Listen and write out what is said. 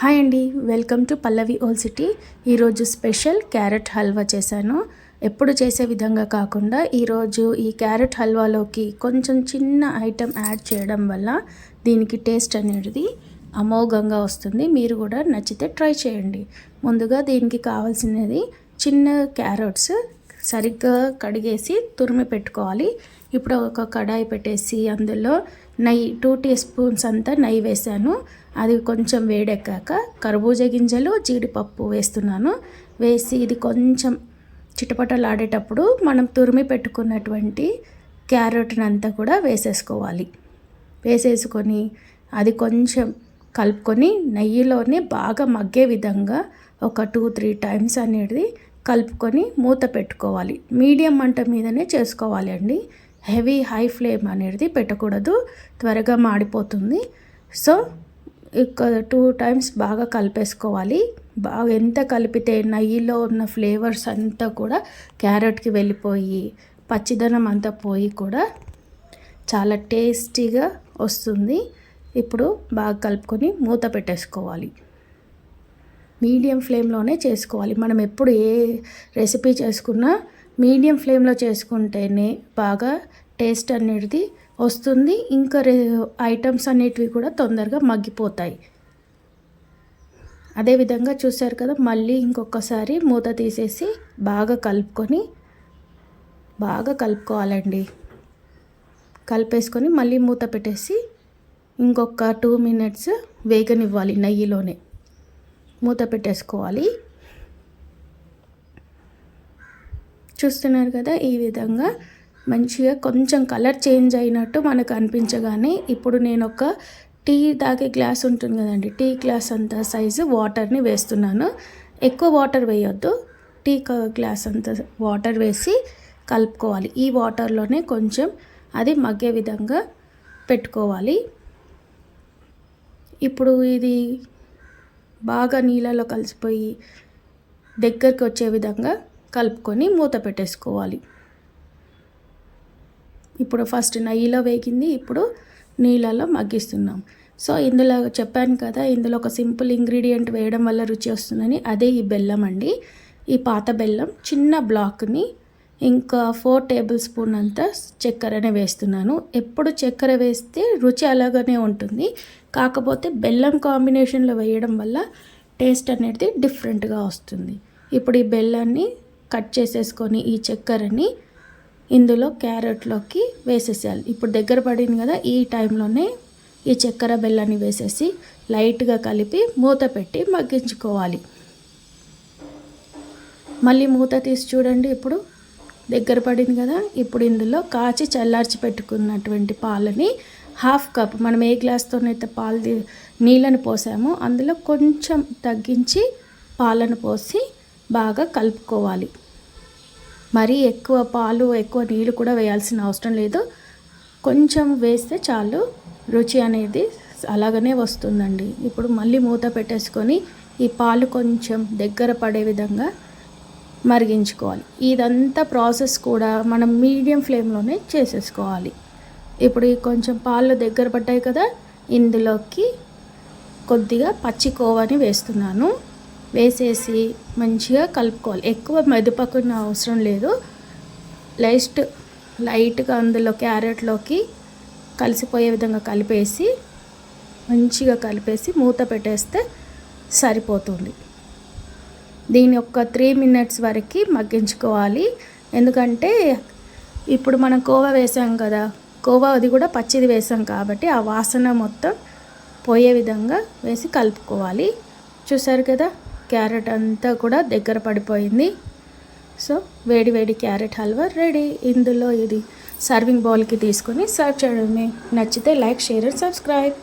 Hi అండి, welcome to Pallavi old city. ఈరోజు special carrot halwa చేశాను. ఎప్పుడు చేసే విధంగా కాకుండా ఈరోజు ఈ క్యారెట్ హల్వాలోకి కొంచెం చిన్న ఐటెం యాడ్ చేయడం వల్ల దీనికి టేస్ట్ అనేది అమోఘంగా వస్తుంది. మీరు కూడా నచ్చితే ట్రై చేయండి. ముందుగా దీనికి కావాల్సినది చిన్న క్యారెట్స్ సరిగ్గా కడిగేసి తురిమి పెట్టుకోవాలి. ఇప్పుడు ఒక కడాయి పెట్టేసి అందులో నెయ్యి 2 టీ స్పూన్స్ అంతా నెయ్యి వేసాను. అది కొంచెం వేడెక్కాక కర్బూజా గింజలు జీడిపప్పు వేస్తున్నాను. వేసి ఇది కొంచెం చిటపటలాడేటప్పుడు మనం తురిమి పెట్టుకున్నటువంటి క్యారెట్ని అంతా కూడా వేసేసుకోవాలి. వేసేసుకొని అది కొంచెం కలుపుకొని నెయ్యిలోనే బాగా మగ్గే విధంగా ఒక 2-3 టైమ్స్ అనేది కలుపుకొని మూత పెట్టుకోవాలి. మీడియం మంట మీదనే చేసుకోవాలి అండి. హై ఫ్లేమ్ అనేది పెట్టకూడదు, త్వరగా మాడిపోతుంది. సో ఇక 2 టైమ్స్ బాగా కలిపేసుకోవాలి. బాగా ఎంత కలిపితే నెయ్యిలో ఉన్న ఫ్లేవర్స్ అంతా కూడా క్యారెట్కి వెళ్ళిపోయి పచ్చిదనం అంతా పోయి కూడా చాలా టేస్టీగా వస్తుంది. ఇప్పుడు బాగా కలుపుకొని మూత పెట్టేసుకోవాలి. మీడియం ఫ్లేమ్లోనే చేసుకోవాలి. మనం ఎప్పుడు ఏ రెసిపీ చేసుకున్నా మీడియం ఫ్లేమ్లో చేసుకుంటేనే బాగా టేస్ట్ అనేది వస్తుంది. ఇంకా ఐటమ్స్ అనేటివి కూడా తొందరగా మగ్గిపోతాయి. అదేవిధంగా చూసారు కదా, మళ్ళీ ఇంకొకసారి మూత తీసేసి బాగా కలుపుకోవాలండి. కలిపేసుకొని మళ్ళీ మూత పెట్టేసి ఇంకొక 2 మినిట్స్ వేగనివ్వాలి. నెయ్యిలోనే మూత పెట్టేసుకోవాలి. చూస్తున్నారు కదా, ఈ విధంగా మంచిగా కొంచెం కలర్ చేంజ్ అయినట్టు మనకు అనిపించగానే ఇప్పుడు నేను ఒక టీ తాగే గ్లాస్ ఉంటుంది కదండి, టీ గ్లాస్ అంత సైజు వాటర్ని వేస్తున్నాను. ఎక్కువ వాటర్ వేయొద్దు, టీ గ్లాస్ అంత వాటర్ వేసి కలుపుకోవాలి. ఈ వాటర్లోనే కొంచెం అది మగ్గే విధంగా పెట్టుకోవాలి. ఇప్పుడు ఇది బాగా నీళ్ళలో కలిసిపోయి దగ్గరికి వచ్చే విధంగా కలుపుకొని మూత పెట్టేసుకోవాలి. ఇప్పుడు ఫస్ట్ నెయ్యిలో వేగింది, ఇప్పుడు నీళ్ళలో మగ్గిస్తున్నాం. సో ఇందులో చెప్పాను కదా, ఇందులో ఒక సింపుల్ ఇంగ్రీడియంట్ వేయడం వల్ల రుచి వస్తుందని, అదే ఈ బెల్లం అండి. ఈ పాత బెల్లం చిన్న బ్లాక్ని ఇంకా 4 టేబుల్ స్పూన్ అంతా చక్కెరనే వేస్తున్నాను. ఎప్పుడు చక్కెర వేస్తే రుచి అలాగనే ఉంటుంది, కాకపోతే బెల్లం కాంబినేషన్లో వేయడం వల్ల టేస్ట్ అనేది డిఫరెంట్గా వస్తుంది. ఇప్పుడు ఈ బెల్లాన్ని కట్ చేసేసుకొని ఈ చక్కెరని ఇందులో క్యారెట్లోకి వేసేసేయాలి. ఇప్పుడు దగ్గర పడింది కదా, ఈ టైంలోనే ఈ చక్కెర బెల్లాన్ని వేసేసి లైట్గా కలిపి మూత పెట్టి మగ్గించుకోవాలి. మళ్ళీ మూత తీసి చూడండి, ఇప్పుడు దగ్గర పడింది కదా. ఇప్పుడు ఇందులో కాచి చల్లార్చి పెట్టుకున్నటువంటి పాలని 1/2 కప్, మనం ఏ గ్లాస్తోనైతే నీళ్ళని పోసామో అందులో కొంచెం తగ్గించి పాలను పోసి బాగా కలుపుకోవాలి. మరీ ఎక్కువ పాలు ఎక్కువ నీళ్ళు కూడా వేయాల్సిన అవసరం లేదు, కొంచెం వేస్తే చాలు, రుచి అనేది అలాగనే వస్తుందండి. ఇప్పుడు మళ్ళీ మూత పెట్టేసుకొని ఈ పాలు కొంచెం దగ్గర పడే విధంగా మరిగించుకోవాలి. ఇదంతా ప్రాసెస్ కూడా మనం మీడియం ఫ్లేమ్లోనే చేసేసుకోవాలి. ఇప్పుడు ఈ కొంచెం పాలు దగ్గర పడ్డాయి కదా, ఇందులోకి కొద్దిగా పచ్చి కోవాని వేస్తున్నాను. వేసేసి మంచిగా కలుపుకోవాలి. ఎక్కువ మెదుపకున్న అవసరం లేదు, లైట్గా అందులో క్యారెట్లోకి కలిసిపోయే విధంగా మంచిగా కలిపేసి మూత పెట్టేస్తే సరిపోతుంది. దీన్ని ఒక 3 మినిట్స్ వరకు మగ్గించుకోవాలి. ఎందుకంటే ఇప్పుడు మనం కోవా వేసాం కదా, కోవా అది కూడా పచ్చిది వేసాం కాబట్టి ఆ వాసన మొత్తం పోయే విధంగా వేసి కలుపుకోవాలి. చూసారు కదా, క్యారెట్ అంతా కూడా దగ్గర పడిపోయింది. సో వేడి క్యారెట్ హల్వా రెడీ. ఇందులో ఇది సర్వింగ్ బౌల్కి తీసుకొని సర్వ్ చేయడమే. నచ్చితే లైక్, షేర్ అండ్ సబ్స్క్రైబ్.